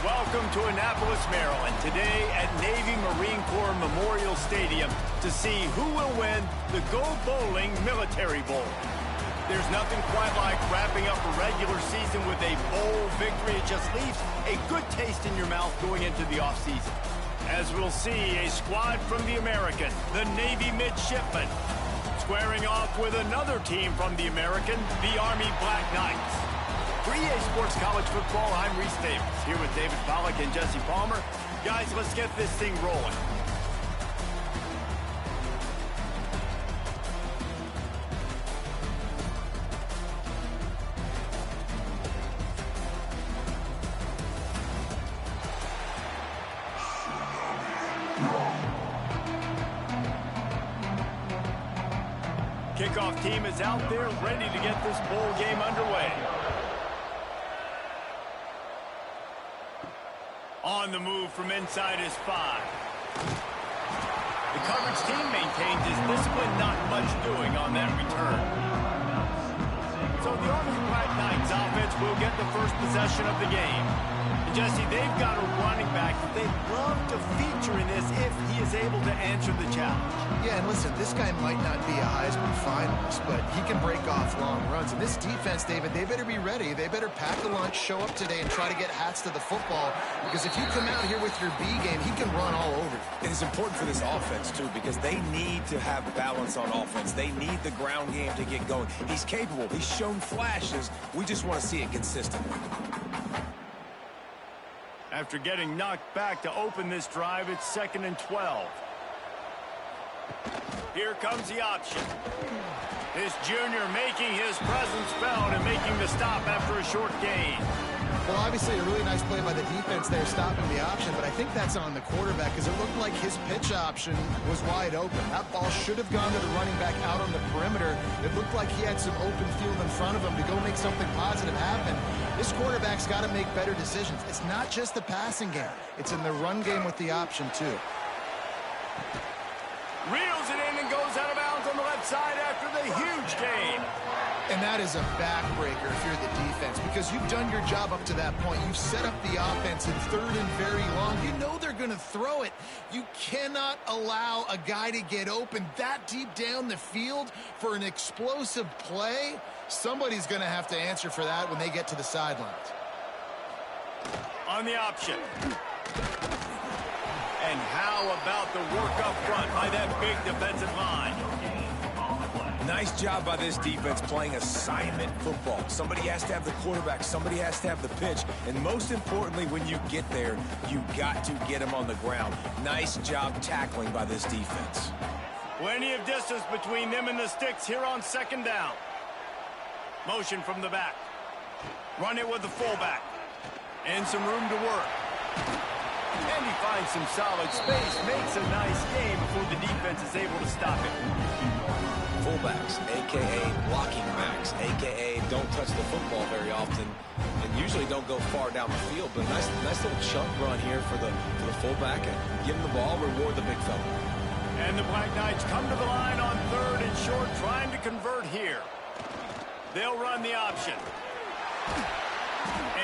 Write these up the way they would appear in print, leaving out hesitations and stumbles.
Welcome to Annapolis, Maryland, today at Navy Marine Corps Memorial Stadium to see who will win the Go Bowling Military Bowl. There's nothing quite like wrapping up a regular season with a bowl victory. It just leaves a good taste in your mouth going into the offseason. As we'll see, a squad from the American, the Navy Midshipmen, squaring off with another team from the American, the Army Black Knights. For EA Sports College Football, I'm Reese Davis, here with David Pollack and Jesse Palmer. Guys, let's get this thing rolling. Kickoff team is out there ready to get this bowl game underway. On the move from inside is 5. The coverage team maintains his discipline, not much doing on that return. So the Army Black Knights offense will get the first possession of the game. And Jesse, they've got a running back that they'd love to feature in this if he is able to answer the challenge. Yeah, and listen, this guy might not be a Heisman finalist, but he can break off long runs. And this defense, David, they better be ready. They better pack a lunch, show up today, and try to get hats to the football. Because if you come out here with your B game, he can run all over you. It is important for this offense, too, because they need to have balance on offense. They need the ground game to get going. He's capable. He's shown flashes. We just want to see it consistently. After getting knocked back to open this drive, it's 2nd and 12. Here comes the option. This junior making his presence felt and making the stop after a short gain. Well, obviously a really nice play by the defense there stopping the option, but I think that's on the quarterback because it looked like his pitch option was wide open. That ball should have gone to the running back out on the perimeter. It looked like he had some open field in front of him to go make something positive happen. This quarterback's got to make better decisions. It's not just the passing game. It's in the run game with the option, too. Reels it in and goes out of bounds on the left side after the huge gain. And that is a backbreaker if you're the defense because you've done your job up to that point. You've set up the offense in 3rd and very long. You know they're going to throw it. You cannot allow a guy to get open that deep down the field for an explosive play. Somebody's going to have to answer for that when they get to the sidelines. On the option. And how about the work up front by that big defensive line? Nice job by this defense playing assignment football. Somebody has to have the quarterback. Somebody has to have the pitch. And most importantly, when you get there, you got to get him on the ground. Nice job tackling by this defense. Plenty of distance between them and the sticks here on 2nd down. Motion from the back. Run it with the fullback. And some room to work. And he finds some solid space. Makes a nice game before the defense is able to stop it. Fullbacks, a.k.a. blocking backs, a.k.a. don't touch the football very often and usually don't go far down the field. But nice little chunk run here for the fullback. And give him the ball, reward the big fella. And the Black Knights come to the line on 3rd and short, trying to convert here. They'll run the option.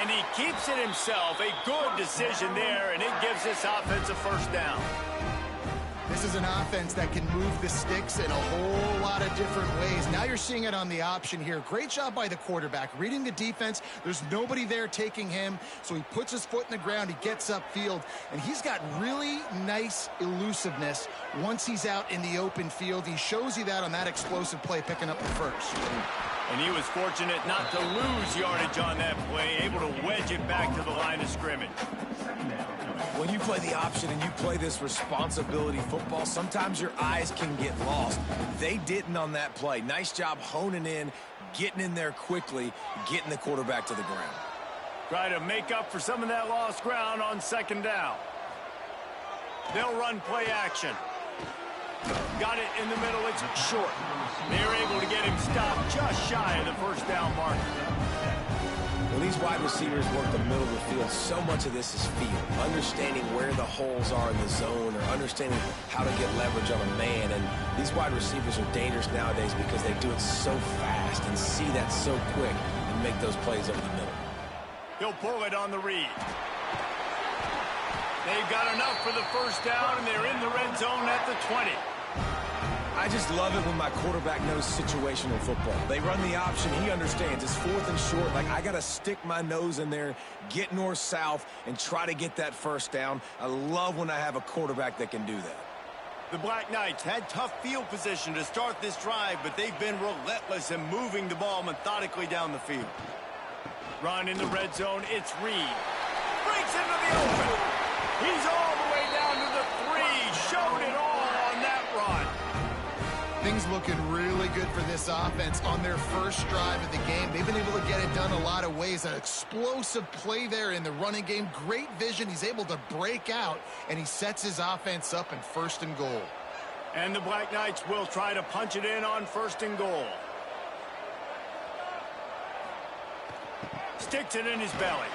And he keeps it himself. A good decision there, and it gives this offense a 1st down. This is an offense that can move the sticks in a whole lot of different ways. Now you're seeing it on the option here. Great job by the quarterback. Reading the defense, there's nobody there taking him, so he puts his foot in the ground, he gets upfield, and he's got really nice elusiveness once he's out in the open field. He shows you that on that explosive play, picking up the 1st. And he was fortunate not to lose yardage on that play, able to wedge it back to the line of scrimmage. When you play the option and you play this responsibility football, sometimes your eyes can get lost. They didn't on that play. Nice job honing in, getting in there quickly, getting the quarterback to the ground. Try to make up for some of that lost ground on second down. They'll run play action. Got it in the middle. It's short. They're able to get him stopped just shy of the first down marker. When these wide receivers work the middle of the field, so much of this is feel. Understanding where the holes are in the zone or understanding how to get leverage on a man. And these wide receivers are dangerous nowadays because they do it so fast and see that so quick and make those plays over the middle. He'll pull it on the read. They've got enough for the first down, and they're in the red zone at the 20. I just love it when my quarterback knows situational football. They run the option. He understands. It's 4th and short. Like, I got to stick my nose in there, get north-south, and try to get that first down. I love when I have a quarterback that can do that. The Black Knights had tough field position to start this drive, but they've been relentless in moving the ball methodically down the field. Run in the red zone. It's Reed. Breaks into the open. He's all the way down to the 3. Showed it all on that run. Things looking really good for this offense on their first drive of the game. They've been able to get it done a lot of ways. An explosive play there in the running game. Great vision. He's able to break out, and he sets his offense up in 1st and goal. And the Black Knights will try to punch it in on 1st and goal. Sticks it in his belly.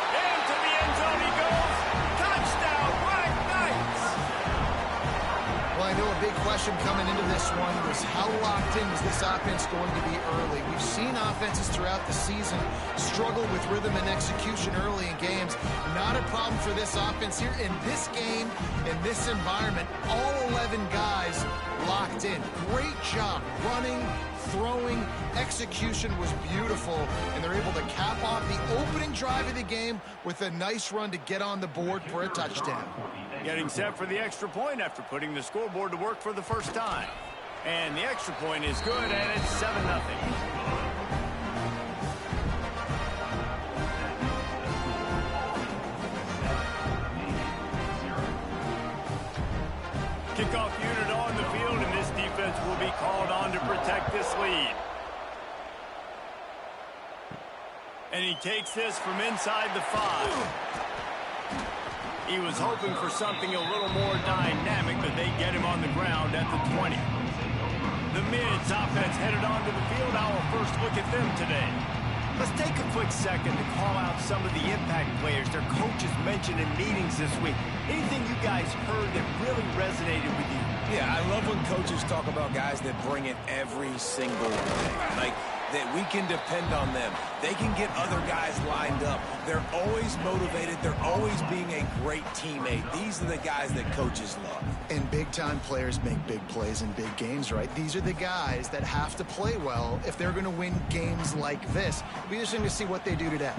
Into the end zone he goes. Touchdown, Black Knights! Well, I know a big question coming into this one was how locked in was this offense going to be early? We've seen offenses throughout the season struggle with rhythm and execution early in games. Not a problem for this offense here. In this game, in this environment, all 11 guys locked in. Great job running, throwing, execution was beautiful, and they're able to cap off the opening drive of the game with a nice run to get on the board for a touchdown. Getting set for the extra point after putting the scoreboard to work for the first time. And the extra point is good, and it's 7-0. Kickoff unit on the field, and this defense will be called on to protect this lead. And he takes this from inside the 5. He was hoping for something a little more dynamic, but they get him on the ground at the 20. The Mids offense headed onto the field. Our first look at them today. Let's take a quick second to call out some of the impact players their coaches mentioned in meetings this week. Anything you guys heard that really resonated with you? Yeah, I love when coaches talk about guys that bring it every single day. Like, that we can depend on them. They can get other guys lined up. They're always motivated. They're always being a great teammate. These are the guys that coaches love. And big-time players make big plays in big games, right? These are the guys that have to play well if they're going to win games like this. It'll be interesting to see what they do today.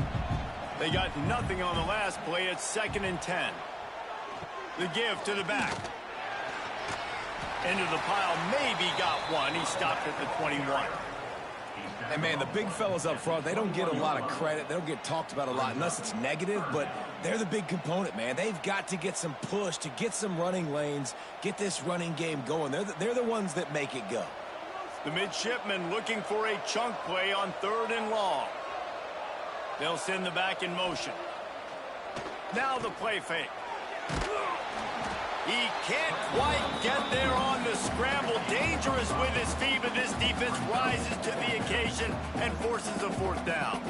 They got nothing on the last play. It's 2nd and 10. The give to the back. Into the pile. Maybe got one. He stopped at the 21. And, man, the big fellas up front, they don't get a lot of credit. They don't get talked about a lot unless it's negative, but they're the big component, man. They've got to get some push, to get some running lanes, get this running game going. They're the ones that make it go. The midshipmen looking for a chunk play on 3rd and long. They'll send the back in motion. Now the play fake. He can't quite get there on the scramble. Dangerous with his feet, but this defense rises to the occasion and forces a 4th down.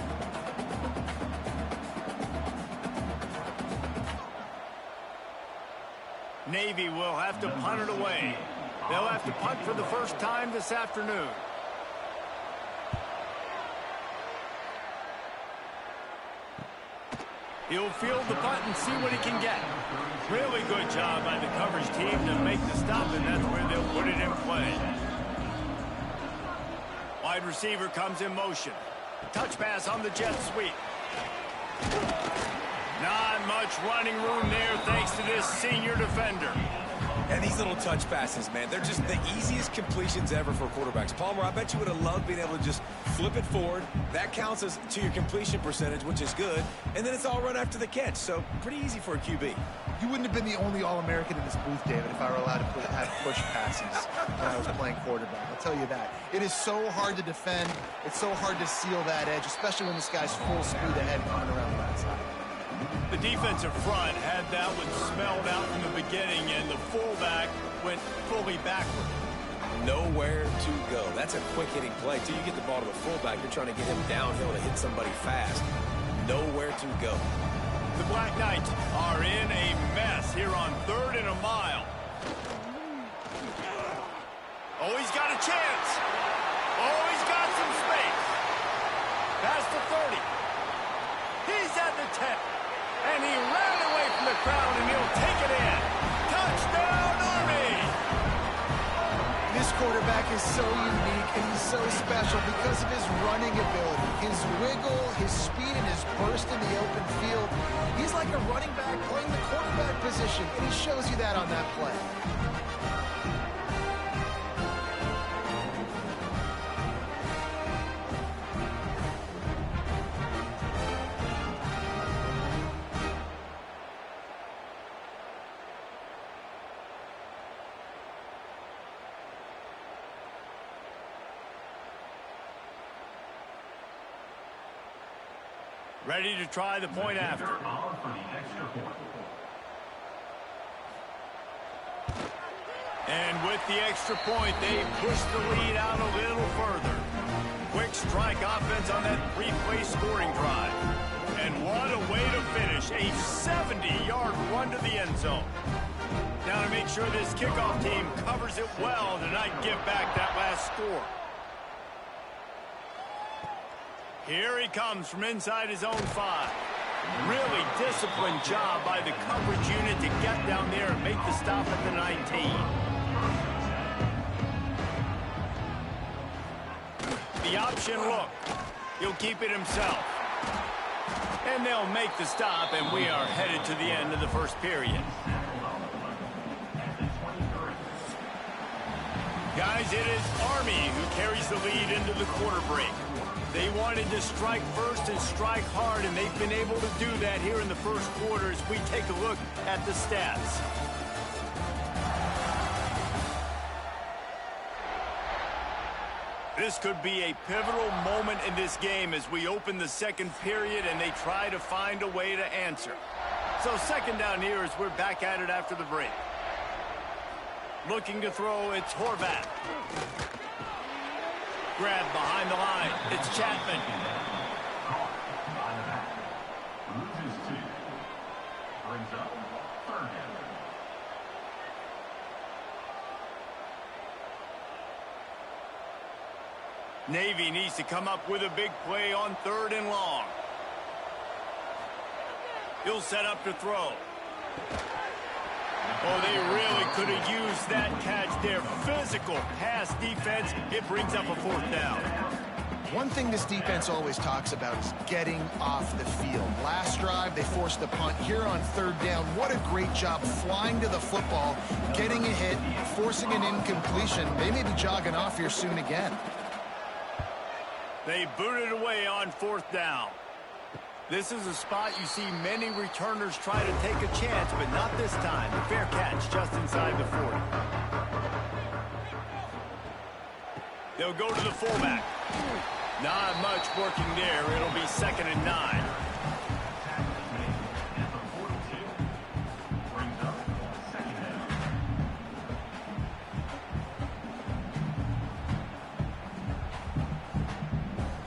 Navy will have to punt it away. They'll have to punt for the first time this afternoon. He'll field the punt and see what he can get. Really good job by the coverage team to make the stop, and that's where they'll put it in play. Wide receiver comes in motion. Touch pass on the jet sweep. Not much running room there thanks to this senior defender. And these little touch passes, man, they're just the easiest completions ever for quarterbacks. Palmer, I bet you would have loved being able to just flip it forward. That counts as to your completion percentage, which is good. And then it's all run after the catch, so pretty easy for a QB. You wouldn't have been the only All-American in this booth, David, if I were allowed to have push passes when I was playing quarterback. I'll tell you that. It is so hard to defend. It's so hard to seal that edge, especially when this guy's full speed ahead coming around the outside. The defensive front had that one smelled out from the beginning, and the fullback went fully backward. Nowhere to go. That's a quick-hitting play. Till you get the ball to the fullback, you're trying to get him downhill to hit somebody fast. Nowhere to go. The Black Knights are in a mess here on 3rd and a mile. Oh, he's got a chance. Oh, he's got some space. Past the 30. He's at the 10. And he ran away from the crowd, and he'll take it in. Touchdown, Army! This quarterback is so unique, and he's so special because of his running ability, his wiggle, his speed, and his burst in the open field. He's like a running back playing the quarterback position, and he shows you that on that play. Ready to try the point after. And with the extra point, they push the lead out a little further. Quick strike offense on that 3-play scoring drive. And what a way to finish. A 70-yard run to the end zone. Now to make sure this kickoff team covers it well to not give back that last score. Here he comes from inside his own 5. Really disciplined job by the coverage unit to get down there and make the stop at the 19. The option look. He'll keep it himself. And they'll make the stop, and we are headed to the end of the first period. Guys, it is Army who carries the lead into the quarter break. They wanted to strike first and strike hard, and they've been able to do that here in the first quarter as we take a look at the stats. This could be a pivotal moment in this game as we open the second period and they try to find a way to answer. So second down here as we're back at it after the break. Looking to throw, it's Horvath. Grab behind the line. It's Chapman. Navy needs to come up with a big play on 3rd and long. He'll set up to throw. Oh, they really could have used that catch there. Physical pass defense. It brings up a 4th down. One thing this defense always talks about is getting off the field. Last drive, they forced the punt. Here on 3rd down, what a great job flying to the football, getting a hit, forcing an incompletion. They may be jogging off here soon again. They booted away on 4th down. This is a spot you see many returners try to take a chance, but not this time. The fair catch just inside the 40. They'll go to the fullback. Not much working there. It'll be 2nd and 9.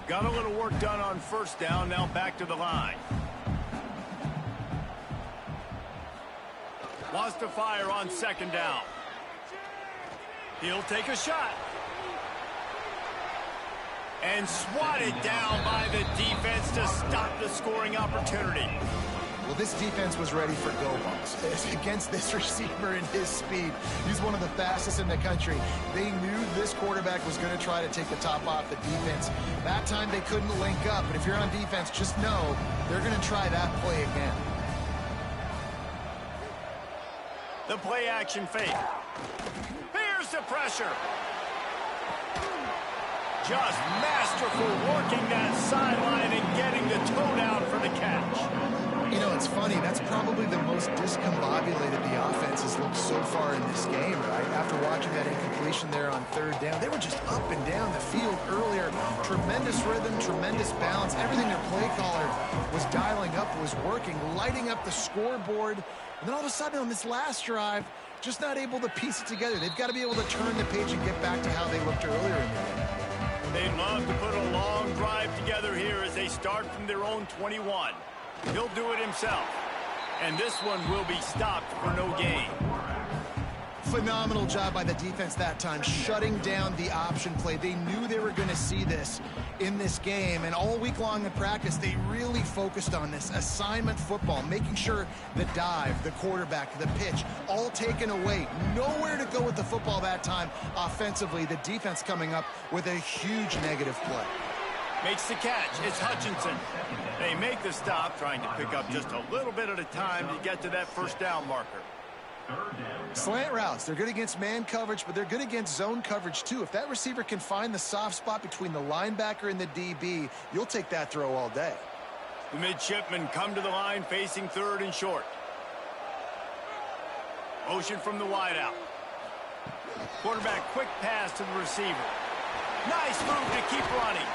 Got a little work done on 1st down, now back to the line. Wants to fire on 2nd down. He'll take a shot. And swatted down by the defense to stop the scoring opportunity. Well, this defense was ready for go-balls. Against this receiver and his speed, he's one of the fastest in the country. They knew this quarterback was going to try to take the top off the defense. That time they couldn't link up, but if you're on defense, just know they're going to try that play again. The play action fake. Here's the pressure. Just masterful working that sideline and getting the toe down for the catch. You know, it's funny. That's probably the most discombobulated the offense has looked so far in this game, right? After watching that incompletion there on third down, they were just up and down the field earlier. Tremendous rhythm, tremendous balance. Everything their play caller was dialing up was working, lighting up the scoreboard. And then all of a sudden on this last drive, just not able to piece it together. They've got to be able to turn the page and get back to how they looked earlier in the game. They'd love to put a long drive together here as they start from their own 21. He'll do it himself. And this one will be stopped for no gain. Phenomenal job by the defense that time, shutting down the option play. They knew they were going to see this in this game, and all week long in practice, they really focused on this assignment football, making sure the dive, the quarterback, the pitch, all taken away. Nowhere to go with the football that time offensively. The defense coming up with a huge negative play. Makes the catch. It's Hutchinson. They make the stop, trying to pick up just a little bit at a time to get to that first down marker. Slant routes, they're good against man coverage, but they're good against zone coverage too. If that receiver can find the soft spot between the linebacker and the DB, you'll take that throw all day. The midshipmen come to the line facing third and short. Motion from the wideout. Quarterback quick pass to the receiver. Nice move to keep running.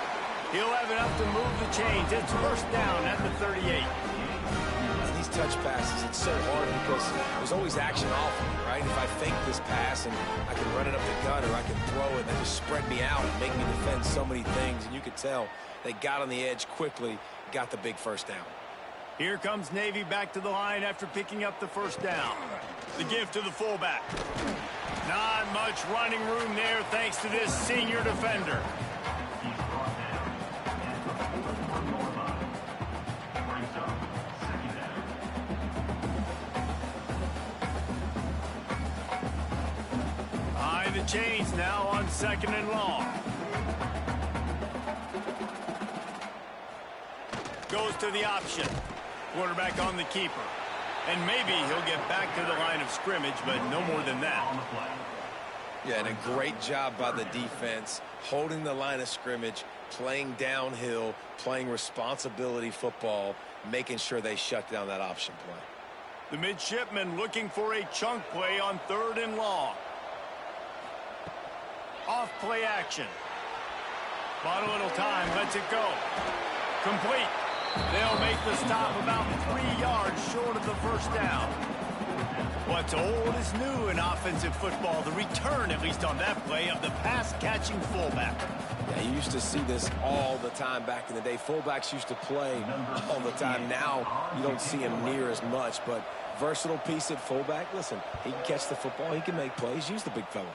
He'll have enough to move the chains. It's first down at the 38. These touch passes, it's so hard because there's always action off of me, right? If I fake this pass and I can run it up the gut or I can throw it and they just spread me out and make me defend so many things, and you could tell they got on the edge quickly, got the big first down. Here comes Navy back to the line after picking up the first down. The give to the fullback. Not much running room there thanks to this senior defender. The chains now on second and long. Goes to the option. Quarterback on the keeper. And maybe he'll get back to the line of scrimmage, but no more than that. Yeah, and a great job by the defense, holding the line of scrimmage, playing downhill, playing responsibility football, making sure they shut down that option play. The midshipmen looking for a chunk play on third and long. Off play action. Bought a little time, lets it go. Complete. They'll make the stop about 3 yards short of the first down. What's old is new in offensive football. The return, at least on that play, of the pass-catching fullback. Yeah, you used to see this all the time back in the day. Fullbacks used to play all the time. Now you don't see him near as much, but versatile piece at fullback. Listen, he can catch the football. He can make plays. Use the big fella.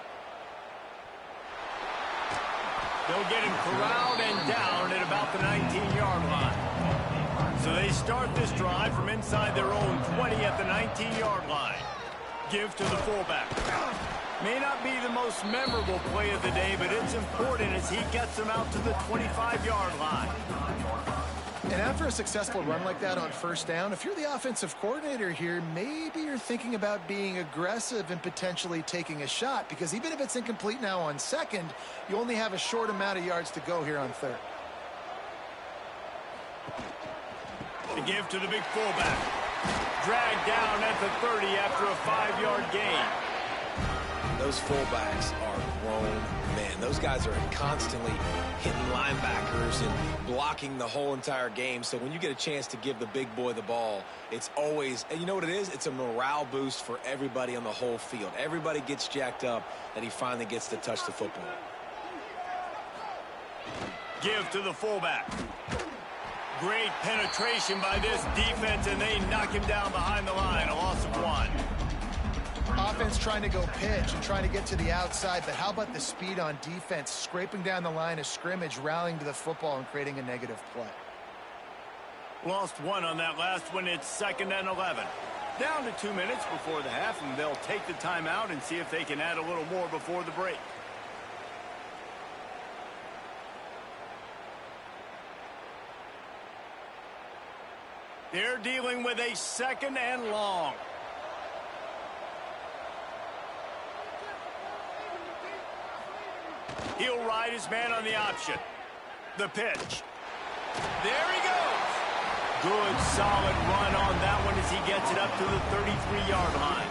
They'll get him corralled and down at about the 19-yard line. So they start this drive from inside their own 20 at the 19-yard line. Give to the fullback. May not be the most memorable play of the day, but it's important as he gets them out to the 25-yard line. And after a successful run like that on first down, if you're the offensive coordinator here, maybe you're thinking about being aggressive and potentially taking a shot, because even if it's incomplete now on second, you only have a short amount of yards to go here on third. The give to the big fullback. Dragged down at the 30 after a 5-yard gain. Those fullbacks are grown men. Those guys are constantly hitting linebackers and blocking the whole entire game. So when you get a chance to give the big boy the ball, it's always, and you know what it is? It's a morale boost for everybody on the whole field. Everybody gets jacked up that he finally gets to touch the football. Give to the fullback. Great penetration by this defense, and they knock him down behind the line. A loss of 1. Offense trying to go pitch and trying to get to the outside, but how about the speed on defense, scraping down the line of scrimmage, rallying to the football and creating a negative play. Lost 1 on that last one. It's 2nd and 11. Down to 2 minutes before the half, and they'll take the timeout and see if they can add a little more before the break. They're dealing with a 2nd and long. He'll ride his man on the option. The pitch. There he goes. Good, solid run on that one as he gets it up to the 33-yard line.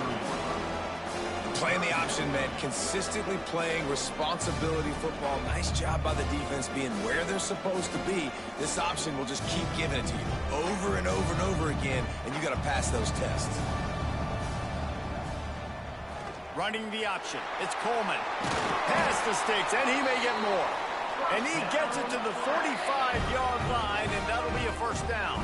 Playing the option meant consistently playing responsibility football. Nice job by the defense being where they're supposed to be. This option will just keep giving it to you over and over and over again, and you got to pass those tests. Running the option. It's Coleman. Past the sticks, and he may get more. And he gets it to the 45-yard line, and that'll be a first down.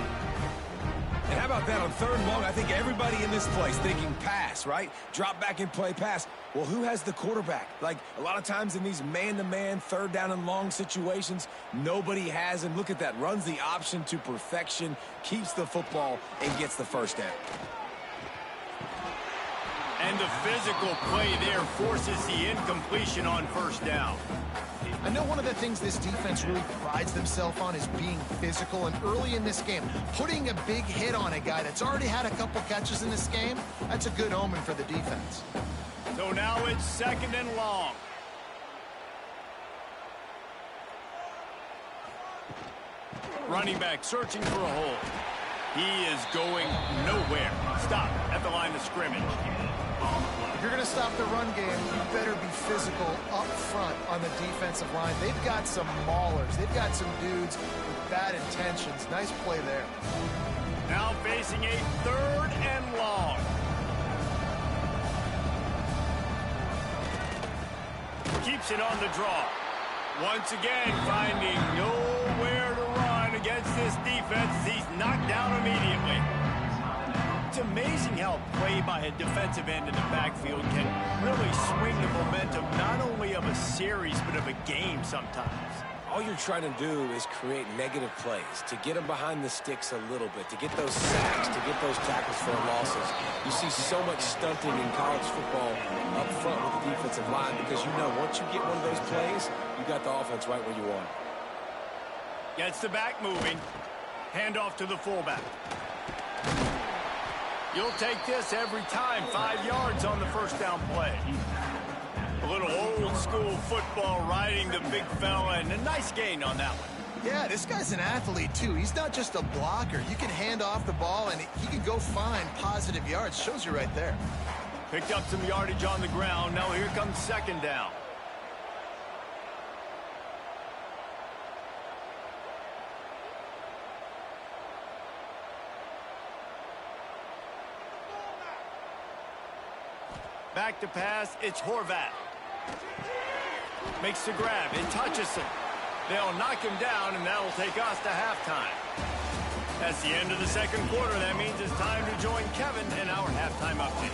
And how about that on 3rd and long? I think everybody in this place thinking pass, right? Drop back and play pass. Well, who has the quarterback? Like, a lot of times in these man-to-man, 3rd down and long situations, nobody has him. Look at that. Runs the option to perfection, keeps the football, and gets the first down. And the physical play there forces the incompletion on 1st down. I know one of the things this defense really prides themselves on is being physical, and early in this game, putting a big hit on a guy that's already had a couple catches in this game, that's a good omen for the defense. So now it's 2nd and long. Running back searching for a hole. He is going nowhere. Stop at the line of scrimmage. If you're going to stop the run game, you better be physical up front on the defensive line. They've got some maulers. They've got some dudes with bad intentions. Nice play there. Now facing a 3rd and long. Keeps it on the draw. Once again, finding nowhere to run against this defense. He's knocked down immediately. It's amazing how play by a defensive end in the backfield can really swing the momentum not only of a series but of a game sometimes. All you're trying to do is create negative plays, to get them behind the sticks a little bit, to get those sacks, to get those tackles for losses. You see so much stunting in college football up front with the defensive line because you know once you get one of those plays, you got the offense right where you want it. Gets the back moving. Handoff to the fullback. You'll take this every time. 5 yards on the 1st down play. A little old school football riding the big fella, and a nice gain on that one. Yeah, this guy's an athlete too. He's not just a blocker. You can hand off the ball and he can go find positive yards. Shows you right there. Picked up some yardage on the ground. Now here comes 2nd down. Back to pass, it's Horvat. Makes the grab, it touches him. They'll knock him down, and that'll take us to halftime. That's the end of the 2nd quarter. That means it's time to join Kevin in our halftime update.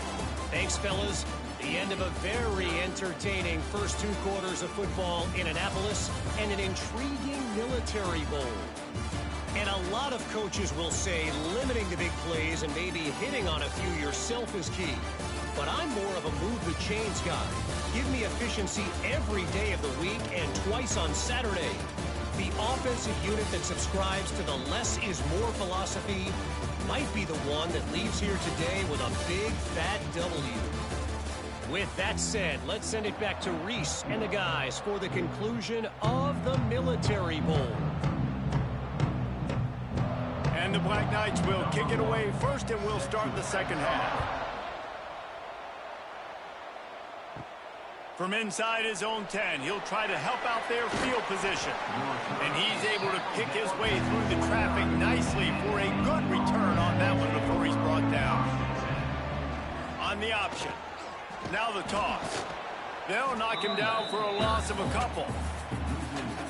Thanks, fellas. The end of a very entertaining first 2 quarters of football in Annapolis and an intriguing Military Bowl. And a lot of coaches will say limiting the big plays and maybe hitting on a few yourself is key. But I'm more of a move the chains guy. Give me efficiency every day of the week and twice on Saturday. The offensive unit that subscribes to the less is more philosophy might be the one that leaves here today with a big fat W. With that said, let's send it back to Reese and the guys for the conclusion of the Military Bowl. And the Black Knights will kick it away first, and we'll start the 2nd half. From inside his own 10, he'll try to help out their field position. And he's able to pick his way through the traffic nicely for a good return on that one before he's brought down. On the option. Now the toss. They'll knock him down for a loss of a couple.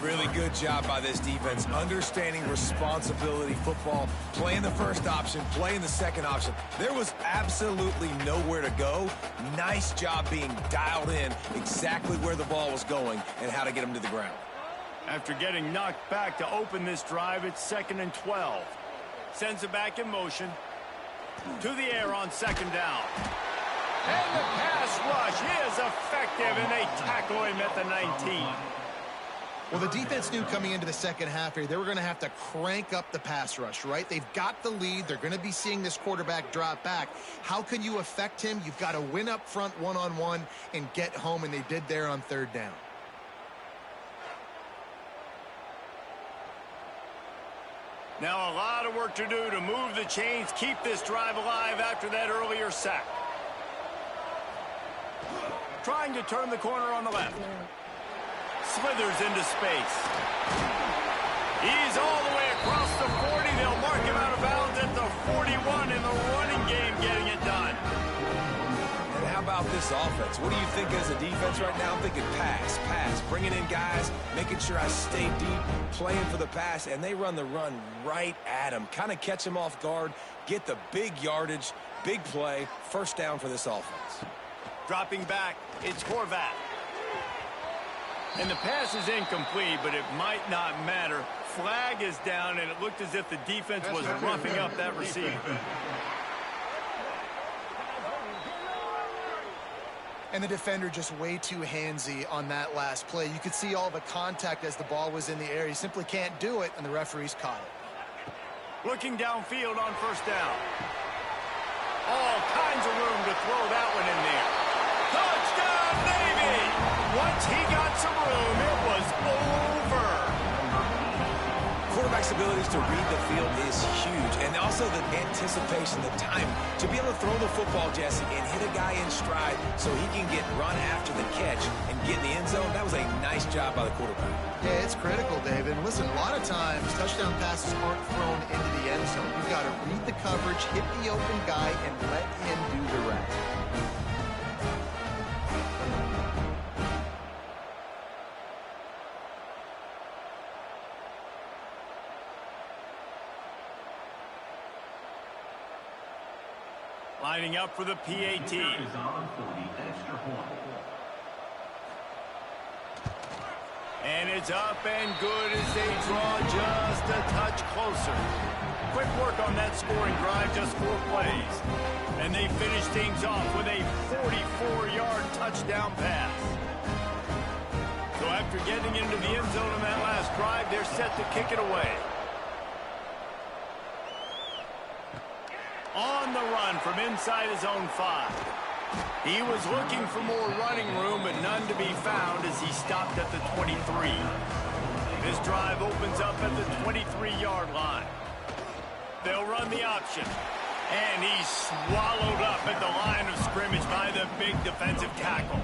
Really good job by this defense, understanding responsibility football, playing the 1st option, playing the 2nd option. There was absolutely nowhere to go. Nice job being dialed in exactly where the ball was going and how to get him to the ground. After getting knocked back to open this drive, it's 2nd and 12. Sends it back in motion. To the air on 2nd down. And the pass rush is effective, and they tackle him at the 19. Well, the defense knew coming into the 2nd half here, they were going to have to crank up the pass rush, right? They've got the lead. They're going to be seeing this quarterback drop back. How can you affect him? You've got to win up front one-on-one and get home, and they did there on 3rd down. Now a lot of work to do to move the chains, keep this drive alive after that earlier sack. Trying to turn the corner on the left. Slithers into space. He's all the way across the 40. They'll mark him out of bounds at the 41 in the running game, getting it done. And how about this offense? What do you think as a defense right now? I'm thinking pass, bringing in guys, making sure I stay deep, playing for the pass, and they run the run right at him. Kind of catch him off guard, get the big yardage, big play, first down for this offense. Dropping back, it's Horvath. And the pass is incomplete, but it might not matter. Flag is down, and it looked as if the defense was roughing up that receiver. And the defender just way too handsy on that last play. You could see all the contact as the ball was in the air. He simply can't do it, and the referees caught it. Looking downfield on first down. All kinds of room to throw that one in there. Touchdown, Navy! Once he got some room, it was over. Quarterback's abilities to read the field is huge, and also the anticipation, the time to be able to throw the football, Jesse, and hit a guy in stride so he can get run after the catch and get in the end zone. That was a nice job by the quarterback. Yeah, it's critical, David. And listen, a lot of times touchdown passes aren't thrown into the end zone. You've got to read the coverage, hit the open guy, and let him do the rest. Lining up for the PAT. And it's up and good as they draw just a touch closer. Quick work on that scoring drive, just 4 plays. And they finish things off with a 44-yard touchdown pass. So after getting into the end zone on that last drive, they're set to kick it away. On the run from inside his own 5. He was looking for more running room, but none to be found as he stopped at the 23. This drive opens up at the 23-yard line. They'll run the option. And he's swallowed up at the line of scrimmage by the big defensive tackle.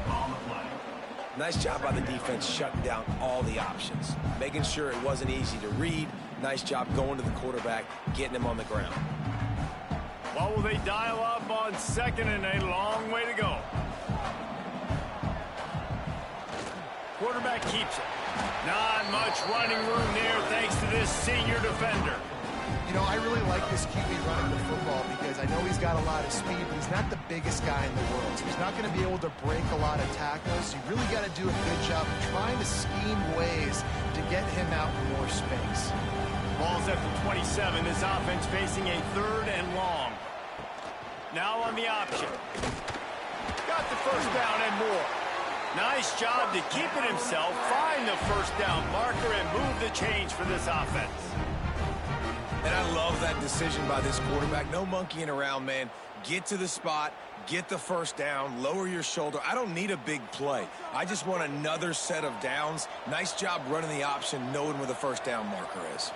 Nice job by the defense shutting down all the options, making sure it wasn't easy to read. Nice job going to the quarterback, getting him on the ground. What will they dial up on second and a long way to go? Quarterback keeps it. Not much running room there thanks to this senior defender. You know, I really like this QB running the football because I know he's got a lot of speed, but he's not the biggest guy in the world. So he's not going to be able to break a lot of tackles. You really got to do a good job of trying to scheme ways to get him out in more space. Ball's at the 27. This offense facing a 3rd and long. Now on the option. Got the first down and more. Nice job to keep it himself, find the first down marker, and move the chains for this offense. And I love that decision by this quarterback. No monkeying around, man. Get to the spot, get the first down, lower your shoulder. I don't need a big play. I just want another set of downs. Nice job running the option, knowing where the first down marker is.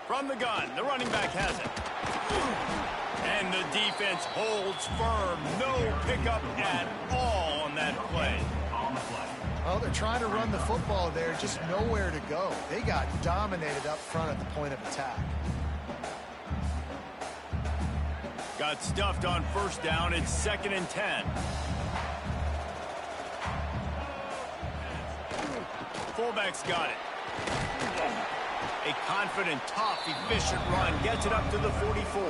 From the gun, the running back has it. And the defense holds firm. No pickup at all on that play. Well, they're trying to run the football there, just nowhere to go. They got dominated up front at the point of attack. Got stuffed on first down. It's 2nd and 10. Fullback's got it. A confident, tough, efficient run gets it up to the 44.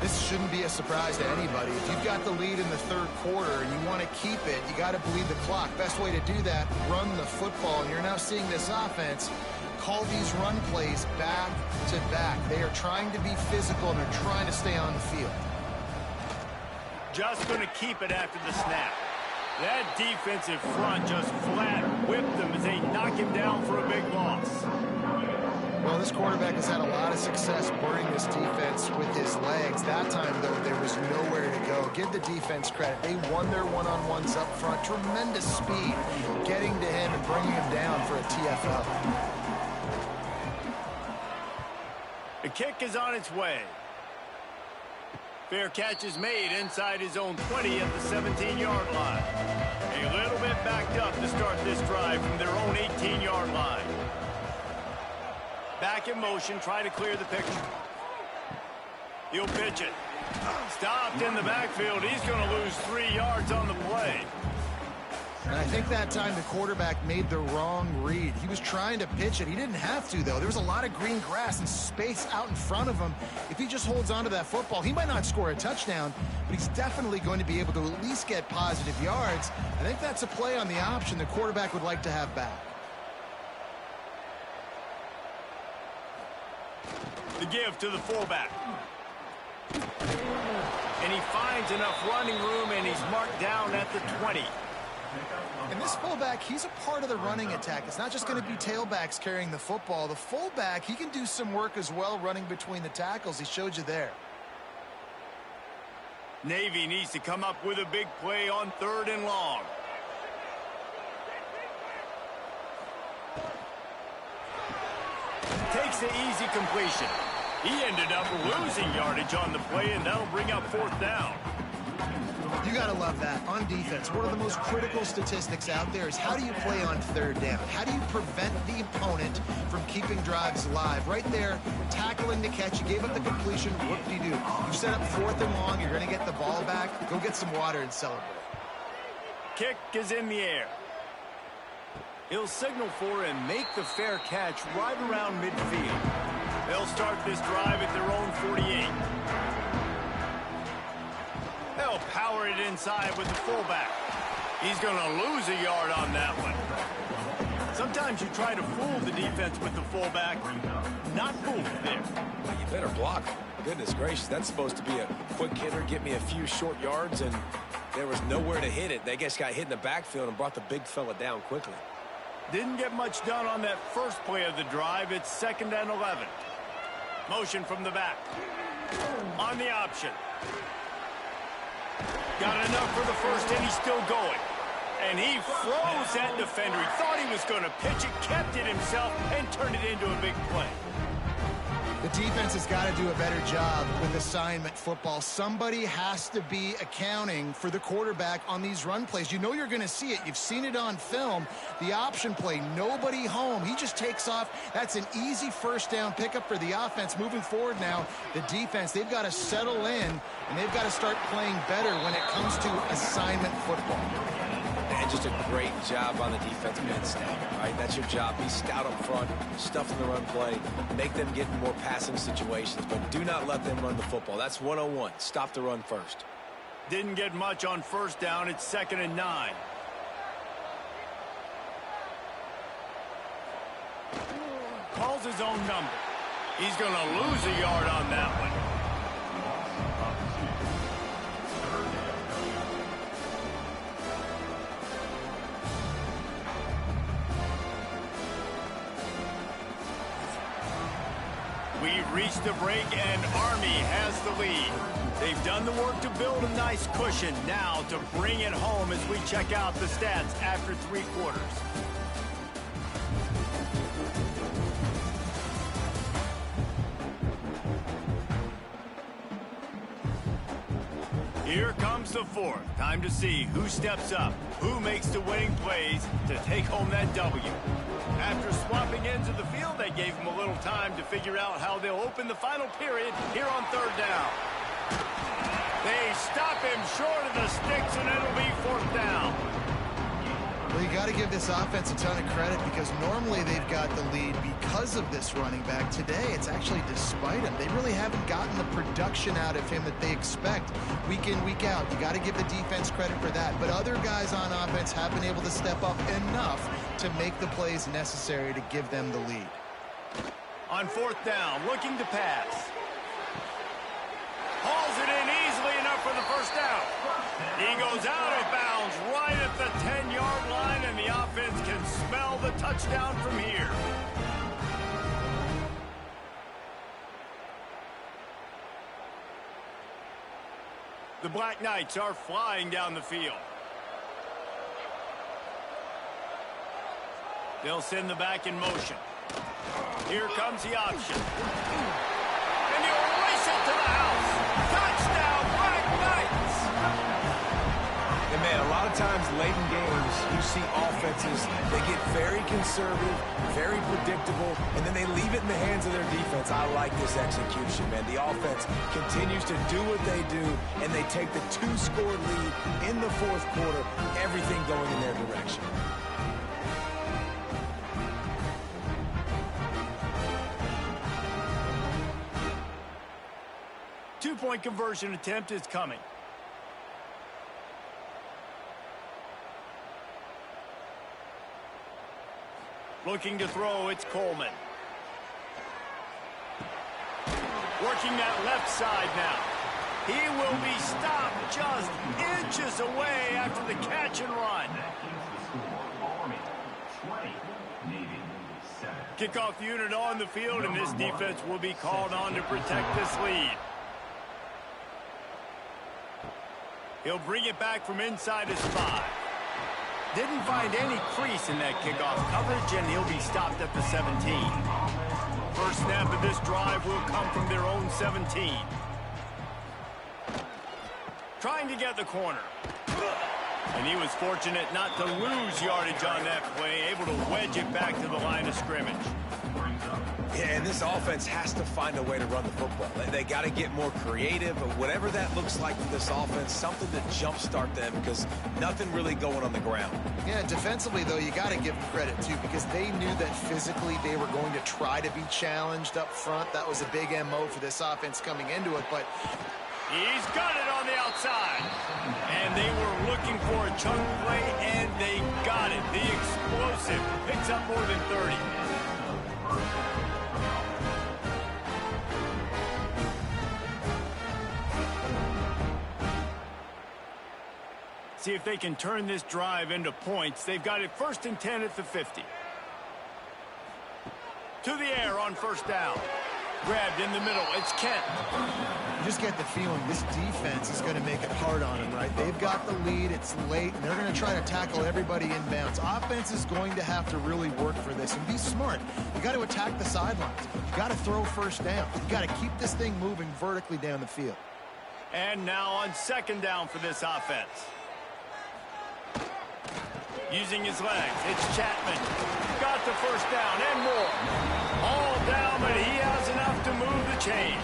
This shouldn't be a surprise to anybody. If you've got the lead in the 3rd quarter and you want to keep it, you got to bleed the clock. Best way to do that, run the football. And you're now seeing this offense call these run plays back to back. They are trying to be physical and they're trying to stay on the field. Just going to keep it after the snap. That defensive front just flat whipped them as they knock him down for a big loss. Well, this quarterback has had a lot of success burning this defense with his legs. That time, though, there was nowhere to go. Give the defense credit. They won their one-on-ones up front. Tremendous speed getting to him and bringing him down for a TFL. The kick is on its way. Fair catch is made inside his own 20 at the 17-yard line. A little bit backed up to start this drive from their own 18-yard line. Back in motion, try to clear the picture. He'll pitch it. Stopped in the backfield. He's going to lose 3 yards on the play. And I think that time the quarterback made the wrong read. He was trying to pitch it. He didn't have to, though. There was a lot of green grass and space out in front of him. If he just holds on to that football, he might not score a touchdown, but he's definitely going to be able to at least get positive yards. I think that's a play on the option the quarterback would like to have back. The give to the fullback. And he finds enough running room, and he's marked down at the 20. And this fullback, he's a part of the running attack. It's not just going to be tailbacks carrying the football. The fullback, he can do some work as well running between the tackles. He showed you there. Navy needs to come up with a big play on 3rd and long. Takes the easy completion. He ended up losing yardage on the play, and that'll bring up 4th down. You got to love that. On defense, one of the most critical statistics out there is how do you play on 3rd down? How do you prevent the opponent from keeping drives alive? Right there, tackling the catch. You gave up the completion. What do? You set up 4th and long. You're going to get the ball back. Go get some water and celebrate. Kick is in the air. He'll signal for and make the fair catch right around midfield. They'll start this drive at their own 48. They'll power it inside with the fullback. He's going to lose a yard on that one. Sometimes you try to fool the defense with the fullback. Not fooled there. Well, you better block. Goodness gracious, that's supposed to be a quick hitter, get me a few short yards, and there was nowhere to hit it. They just got hit in the backfield and brought the big fella down quickly. Didn't get much done on that first play of the drive. It's 2nd and 11. Motion from the back. On the option. Got enough for the first, and he's still going. And he froze that defender. He thought he was going to pitch it, kept it himself, and turned it into a big play. The defense has got to do a better job with assignment football. Somebody has to be accounting for the quarterback on these run plays. You know you're going to see it. You've seen it on film. The option play, nobody home. He just takes off. That's an easy 1st down pickup for the offense. Moving forward now, the defense, they've got to settle in, and they've got to start playing better when it comes to assignment football. And just a great job on the defensive end staff, right? That's your job. Be stout up front, stuff in the run play, make them get in more passing situations, but do not let them run the football. That's 101. Stop the run first. Didn't get much on 1st down. It's 2nd and 9. Calls his own number. He's going to lose a yard on that one. We've reached the break, and Army has the lead. They've done the work to build a nice cushion. Now to bring it home as we check out the stats after 3 quarters. Here comes the 4th. Time to see who steps up, who makes the winning plays to take home that W. After swapping ends of the field, they gave him a little time to figure out how they'll open the final period here on 3rd down. They stop him short of the sticks, and it'll be 4th down. Well, you got to give this offense a ton of credit because normally they've got the lead because of this running back. Today, it's actually despite him. They really haven't gotten the production out of him that they expect week in, week out. You got to give the defense credit for that. But other guys on offense have been able to step up enough to make the plays necessary to give them the lead. On 4th down, looking to pass. Hauls it in easily enough for the 1st down. He goes out of bounds right at the 10-yard line, and the offense can smell the touchdown from here. The Black Knights are flying down the field. They'll send the back in motion. Here comes the option. And a lot of times late in games, you see offenses, they get very conservative, very predictable, and then they leave it in the hands of their defense. I like this execution, man. The offense continues to do what they do, and they take the 2-score lead in the fourth quarter, everything going in their direction. Two-point conversion attempt is coming. Looking to throw, it's Coleman. Working that left side now. He will be stopped just inches away after the catch and run. Kickoff unit on the field, and this defense will be called on to protect this lead. He'll bring it back from inside his 5. Didn't find any crease in that kickoff coverage, and he'll be stopped at the 17. First snap of this drive will come from their own 17. Trying to get the corner. And he was fortunate not to lose yardage on that play, able to wedge it back to the line of scrimmage. Yeah, and this offense has to find a way to run the football. They got to get more creative, or whatever that looks like for this offense, something to jumpstart them, because nothing really going on the ground. Yeah, defensively, though, you got to give them credit, too, because they knew that physically they were going to try to be challenged up front. That was a big MO for this offense coming into it, but he's got it on the outside. And they were looking for a chunk play, and they got it. The explosive picks up more than 30. See if they can turn this drive into points. They've got it 1st and 10 at the 50. To the air on first down. Grabbed in the middle. It's Kent. You just get the feeling this defense is going to make it hard on them, right? They've got the lead. It's late, and they're going to try to tackle everybody inbounds. Offense is going to have to really work for this and be smart. You got to attack the sidelines. You got to throw first down. You got to keep this thing moving vertically down the field. And now on second down for this offense. Using his legs, it's Chapman. Got the first down and more. All down, but he has enough to move the chains.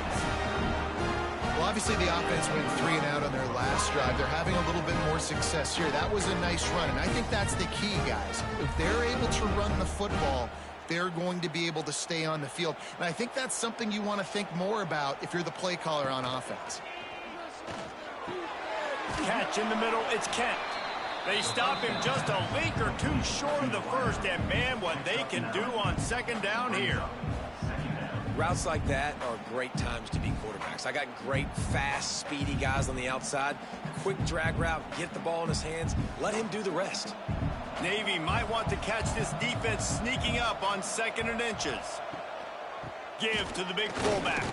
Well, obviously the offense went 3 and out on their last drive. They're having a little bit more success here. That was a nice run, and I think that's the key, guys. If they're able to run the football, they're going to be able to stay on the field. And I think that's something you want to think more about if you're the play caller on offense. Catch in the middle, it's Kent. They stop him just a link or two short of the first, and man, what they can do on second down here. Routes like that are great times to be quarterbacks. I got great, fast, speedy guys on the outside. Quick drag route, get the ball in his hands, let him do the rest. Navy might want to catch this defense sneaking up on 2nd and inches. Give to the big fullback.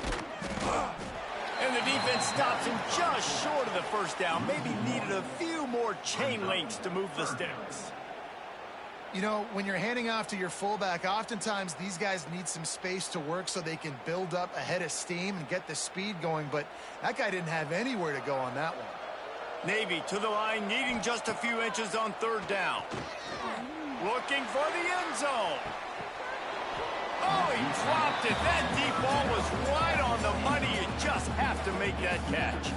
And the defense stops him just short of the first down. Maybe needed a few more chain links to move the sticks. You know, when you're handing off to your fullback, oftentimes these guys need some space to work so they can build up a head of steam and get the speed going, but that guy didn't have anywhere to go on that one. Navy to the line, needing just a few inches on 3rd down. Looking for the end zone. Oh, he dropped it. That deep ball was right on the money. You just have to make that catch.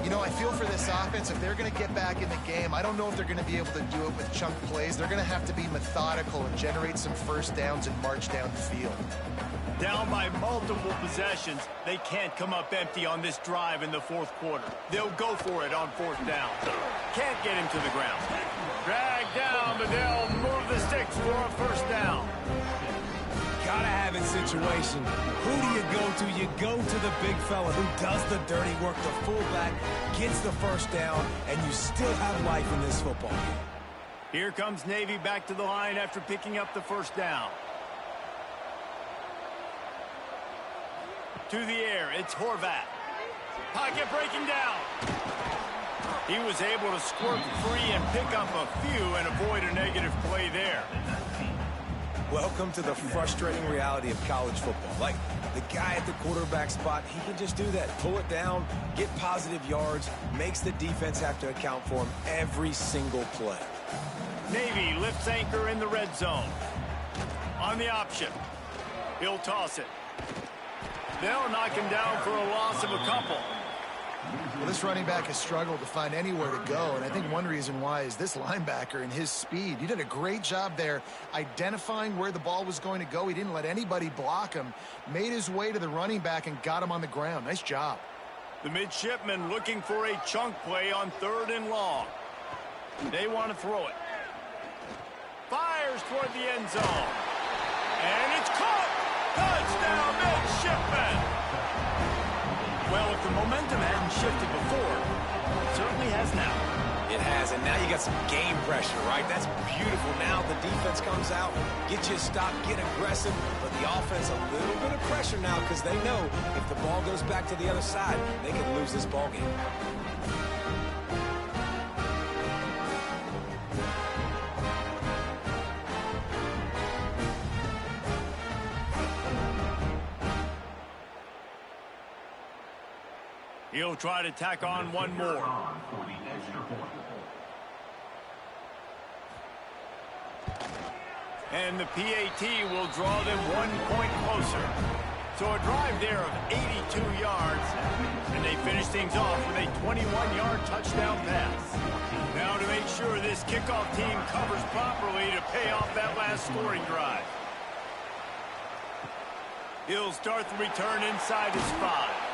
You know, I feel for this offense, if they're going to get back in the game, I don't know if they're going to be able to do it with chunk plays. They're going to have to be methodical and generate some first downs and march down the field. Down by multiple possessions, they can't come up empty on this drive in the 4th quarter. They'll go for it on 4th down. Can't get him to the ground. Drag down, but they'll move the sticks for a first down. Gotta have it situation. Who do you go to? You go to the big fella who does the dirty work. The fullback gets the first down, and you still have life in this football game. Here comes Navy back to the line after picking up the first down. To the air, it's Horvat. Pocket breaking down. He was able to squirt free and pick up a few and avoid a negative play there. Welcome to the frustrating reality of college football. Like, the guy at the quarterback spot, he can just do that. Pull it down, get positive yards, makes the defense have to account for him every single play. Navy lifts anchor in the red zone. On the option. He'll toss it. They'll knock him down for a loss of a couple. Well, this running back has struggled to find anywhere to go, and I think one reason why is this linebacker and his speed. He did a great job there identifying where the ball was going to go. He didn't let anybody block him, made his way to the running back and got him on the ground. Nice job. The midshipmen looking for a chunk play on 3rd and long. They want to throw it. Fires toward the end zone. And it's caught! Touchdown, midshipmen! Well, if the momentum hadn't shifted before, it certainly has now. It has, and now you got some game pressure, right? That's beautiful. Now the defense comes out, get you a stop, get aggressive, but the offense a little bit of pressure now because they know if the ball goes back to the other side, they could lose this ball game. He'll try to tack on one more. And the PAT will draw them 1 point closer. So a drive there of 82 yards. And they finish things off with a 21-yard touchdown pass. Now to make sure this kickoff team covers properly to pay off that last scoring drive. He'll start the return inside his 5.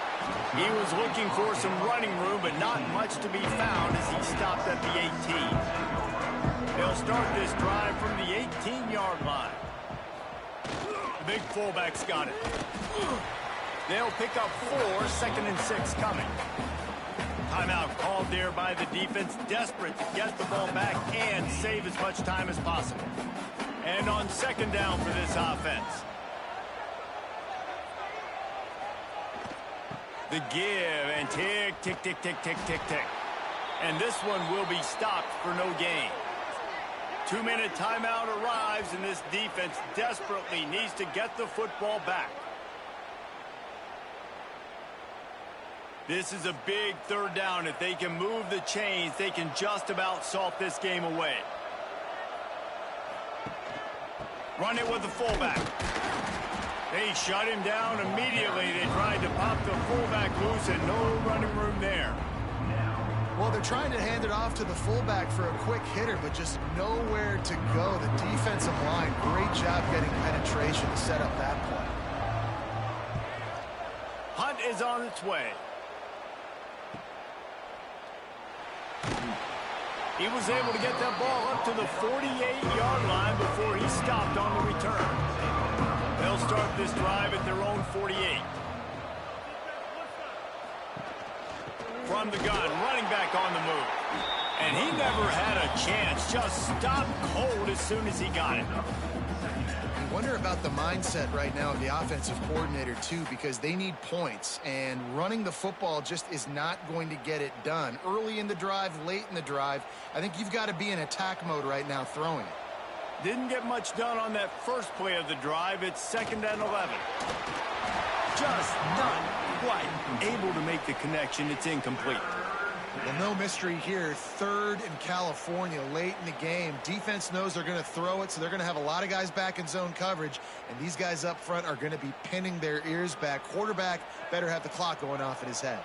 He was looking for some running room, but not much to be found as he stopped at the 18. They'll start this drive from the 18-yard line. The big fullback's got it. They'll pick up 4, 2nd and 6 coming. Timeout called there by the defense, desperate to get the ball back and save as much time as possible. And on 2nd down for this offense. The give, and tick, tick, tick, tick, tick, tick, tick. And this one will be stopped for no gain. 2-minute timeout arrives, and this defense desperately needs to get the football back. This is a big 3rd down. If they can move the chains, they can just about salt this game away. Run it with the fullback. They shut him down immediately. They tried to pop the fullback loose and no running room there. Well, they're trying to hand it off to the fullback for a quick hitter, but just nowhere to go. The defensive line, great job getting penetration to set up that play. Hunt is on its way. He was able to get that ball up to the 48-yard line before he stopped on the return. They'll start this drive at their own 48. From the gun, running back on the move. And he never had a chance, just stopped cold as soon as he got it. I wonder about the mindset right now of the offensive coordinator, too, because they need points, and running the football just is not going to get it done. Early in the drive, late in the drive, I think you've got to be in attack mode right now throwing it. Didn't get much done on that first play of the drive. It's 2nd and 11. Just not quite able to make the connection. It's incomplete. Well, no mystery here. 3rd in California late in the game. Defense knows they're going to throw it, so they're going to have a lot of guys back in zone coverage, and these guys up front are going to be pinning their ears back. Quarterback better have the clock going off in his head.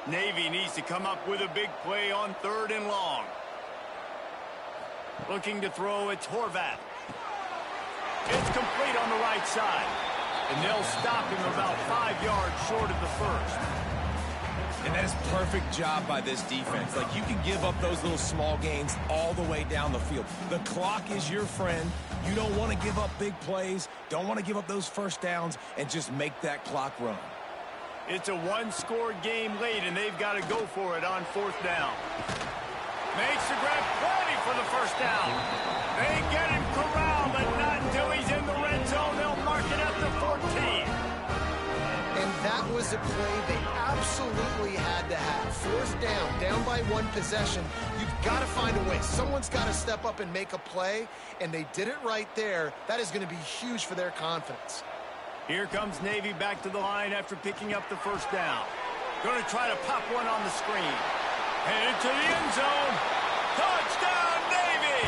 Navy needs to come up with a big play on 3rd and long. Looking to throw, it's Horvath. It's complete on the right side. And they'll stop him about 5 yards short of the first. And that is perfect job by this defense. Like, you can give up those little small gains all the way down the field. The clock is your friend. You don't want to give up big plays. Don't want to give up those first downs and just make that clock run. It's a one-score game late, and they've got to go for it on 4th down. Makes the grab, plenty for the first down. They get him corralled, but not until he's in the red zone. They'll mark it at the 14. And that That was a play they absolutely had to have. Fourth down by one possession. You've got to find a way. Someone's got to step up and make a play, and they did it right there. That is going to be huge for their confidence. Here comes Navy back to the line after picking up the first down. Going to try to pop one on the screen. Headed to the end zone. Touchdown, Navy!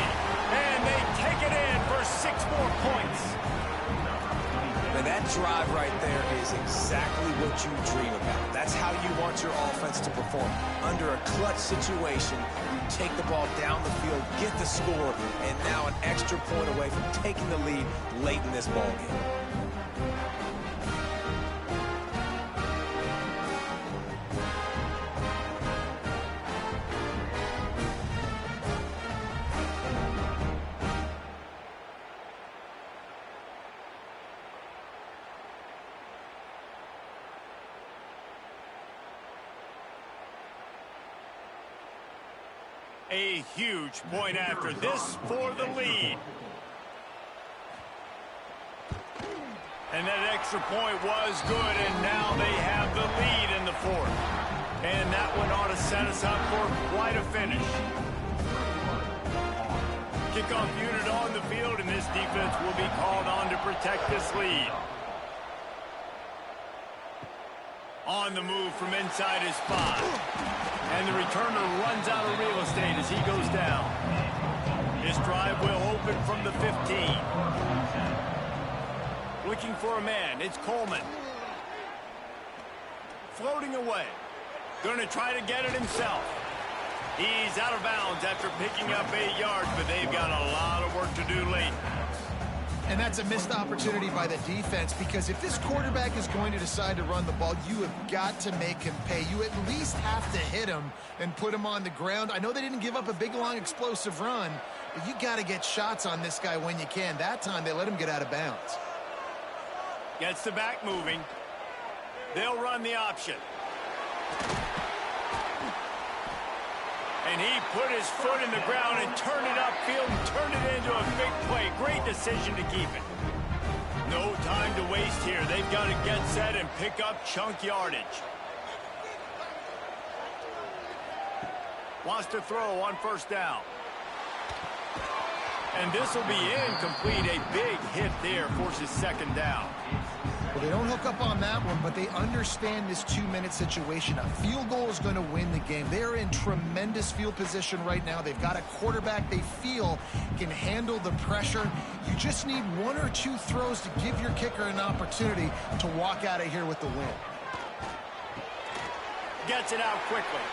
And they take it in for 6 more points. And that drive right there is exactly what you dream about. That's how you want your offense to perform. Under a clutch situation, you take the ball down the field, get the score, and now an extra point away from taking the lead late in this ballgame. A huge point after this for the lead. And that extra point was good, and now they have the lead in the fourth. And that one ought to set us up for quite a finish. Kickoff unit on the field, and this defense will be called on to protect this lead. On the move from inside his spot. And the returner runs out of real estate as he goes down. This drive will open from the 15. Looking for a man. It's Coleman. Floating away. Going to try to get it himself. He's out of bounds after picking up 8 yards, but they've got a lot of work to do late. And that's a missed opportunity by the defense, because if this quarterback is going to decide to run the ball, you have got to make him pay. You at least have to hit him and put him on the ground. I know they didn't give up a big, long, explosive run, but you got to get shots on this guy when you can. That time, they let him get out of bounds. Gets the back moving. They'll run the option. And he put his foot in the ground and turned it upfield and turned it into a big play. Great decision to keep it. No time to waste here. They've got to get set and pick up chunk yardage. Wants to throw on first down. And this will be incomplete. A big hit there forces second down. Well, they don't hook up on that one, but they understand this 2-minute situation. A field goal is going to win the game. They're in tremendous field position right now. They've got a quarterback they feel can handle the pressure. You just need 1 or 2 throws to give your kicker an opportunity to walk out of here with the win. Gets it out quickly.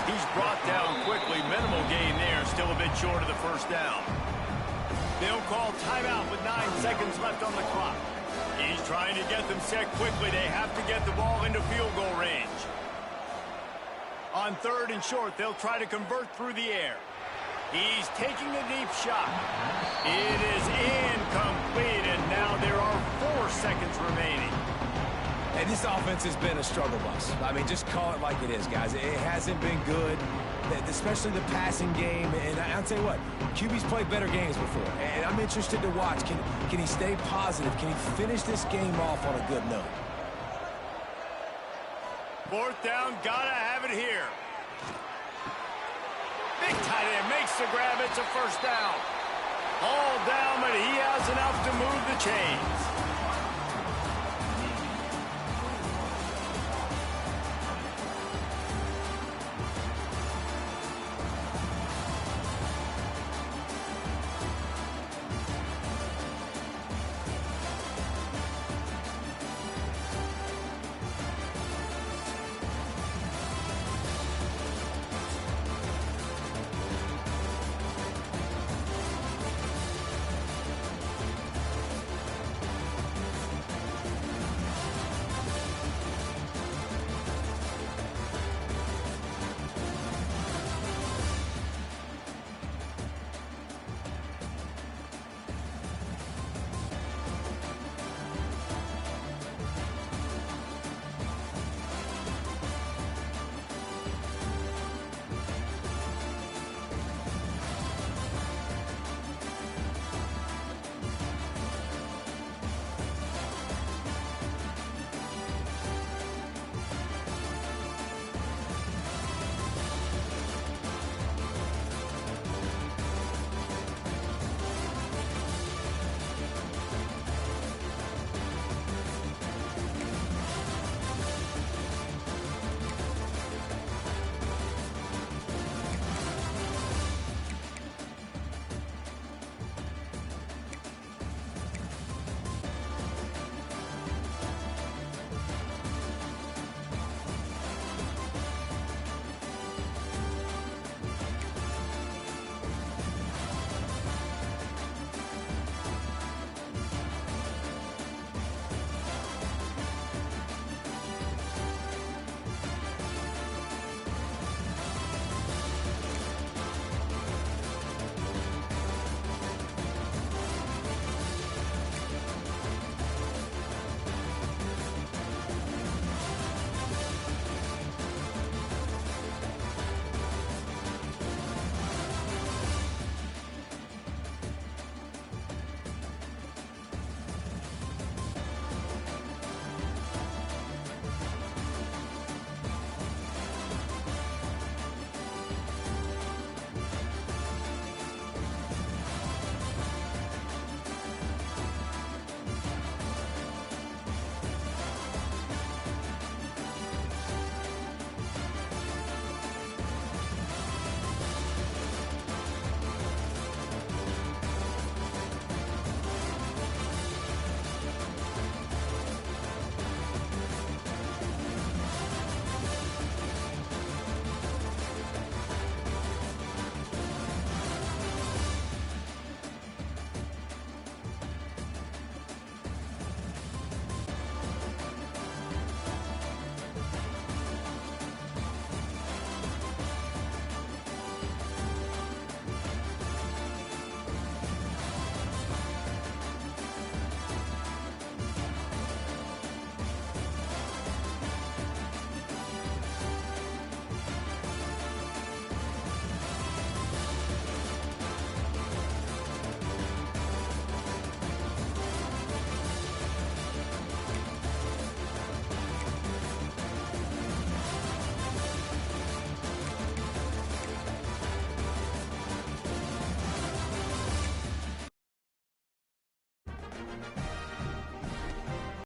He's brought down quickly. Minimal gain there. Still a bit short of the first down. They'll call timeout with 9 seconds left on the clock. He's trying to get them set quickly. They have to get the ball into field goal range. On 3rd and short, they'll try to convert through the air. He's taking a deep shot. It is incomplete, and now there are 4 seconds remaining. And this offense has been a struggle bus. I mean, just call it like it is, guys. It hasn't been good, especially the passing game. And I'll tell you what, QB's played better games before. And I'm interested to watch. Can he stay positive? Can he finish this game off on a good note? 4th down, gotta have it here. Big tight end makes the grab. It's a first down. All down, but he has enough to move the chains.